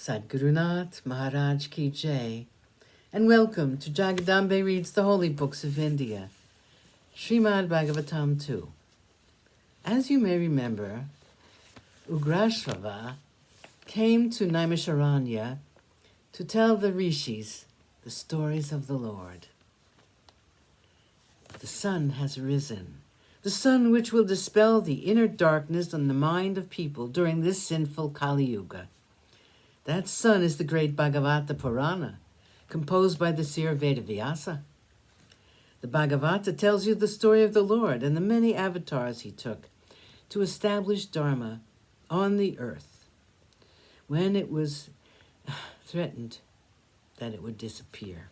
Sadgurunath Maharaj Ki Jai, and welcome to Jagadambe Reads the Holy Books of India, Shrimad Bhagavatam2. As you may remember, Ugrashrava came to Naimisharanya to tell the rishis the stories of the Lord. The sun has risen, the sun which will dispel the inner darkness on the mind of people during this sinful Kali Yuga. That sun is the great Bhagavata Purana, composed by the seer Vedavyasa. The Bhagavata tells you the story of the Lord and the many avatars he took to establish Dharma on the earth when it was threatened that it would disappear.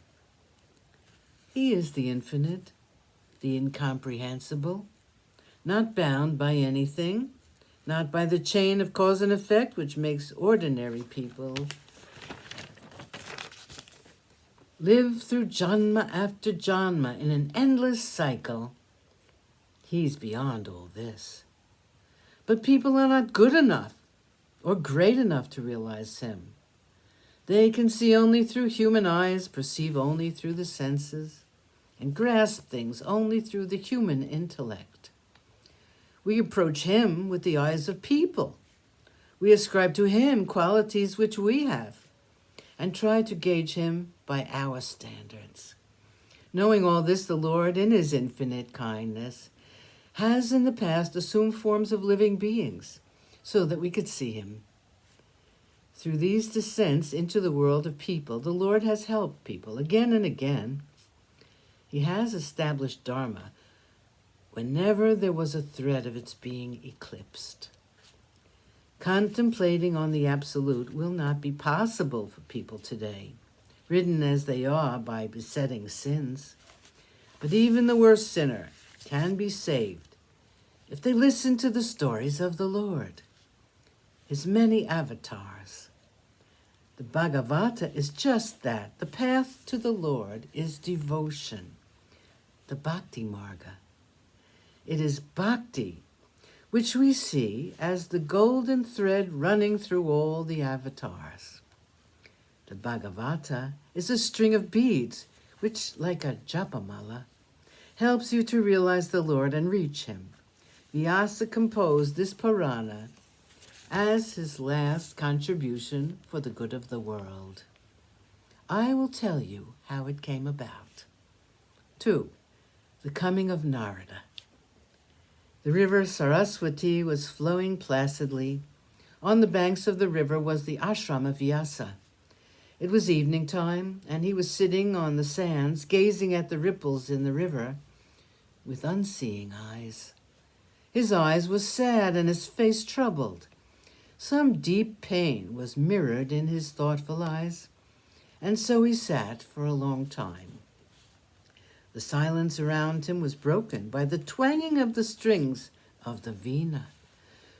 He is the infinite, the incomprehensible, not bound by anything, not by the chain of cause and effect which makes ordinary people live through janma after janma in an endless cycle. He's beyond all this. But people are not good enough or great enough to realize him. They can see only through human eyes, perceive only through the senses, and grasp things only through the human intellect. We approach him with the eyes of people. We ascribe to him qualities which we have and try to gauge him by our standards. Knowing all this, the Lord, in his infinite kindness, has in the past assumed forms of living beings so that we could see him. Through these descents into the world of people, the Lord has helped people again and again. He has established Dharma whenever there was a threat of its being eclipsed. Contemplating on the Absolute will not be possible for people today, ridden as they are by besetting sins. But even the worst sinner can be saved if they listen to the stories of the Lord, his many avatars. The Bhagavata is just that. The path to the Lord is devotion, the Bhakti Marga. It is bhakti, which we see as the golden thread running through all the avatars. The Bhagavata is a string of beads, which, like a japamala, helps you to realize the Lord and reach him. Vyasa composed this Purana as his last contribution for the good of the world. I will tell you how it came about. 2. The coming of Narada. The river Saraswati was flowing placidly. On the banks of the river was the ashram of Vyasa. It was evening time, and he was sitting on the sands, gazing at the ripples in the river with unseeing eyes. His eyes were sad and his face troubled. Some deep pain was mirrored in his thoughtful eyes, and so he sat for a long time. The silence around him was broken by the twanging of the strings of the veena.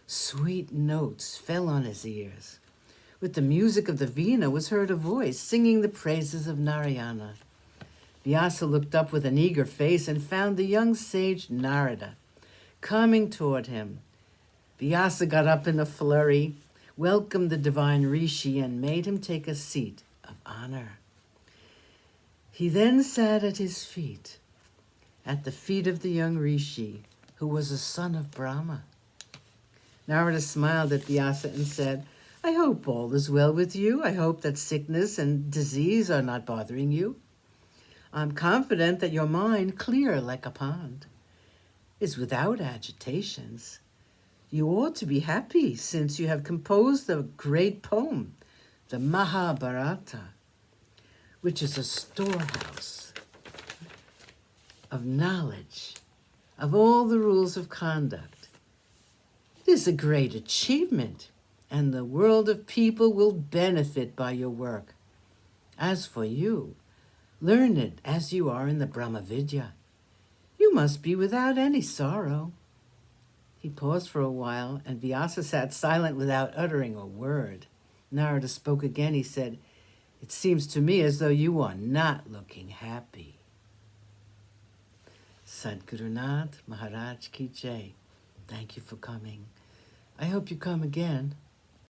Sweet notes fell on his ears. With the music of the veena was heard a voice singing the praises of Narayana. Vyasa looked up with an eager face and found the young sage Narada coming toward him. Vyasa got up in a flurry, welcomed the divine rishi, and made him take a seat of honor. He then sat at his feet, at the feet of the young rishi, who was a son of Brahma. Narada smiled at Vyasa and said, I hope all is well with you. I hope that sickness and disease are not bothering you. I'm confident that your mind, clear like a pond, is without agitations. You ought to be happy since you have composed the great poem, the Mahabharata, which is a storehouse of knowledge of all the rules of conduct. It is a great achievement, and the world of people will benefit by your work. As for you, learned as you are in the Brahma Vidya, you must be without any sorrow. He paused for a while, and Vyasa sat silent without uttering a word. Narada spoke again. He said, It seems to me as though you are not looking happy. Sadgurunath Maharaj Ki Jai. Thank you for coming. I hope you come again.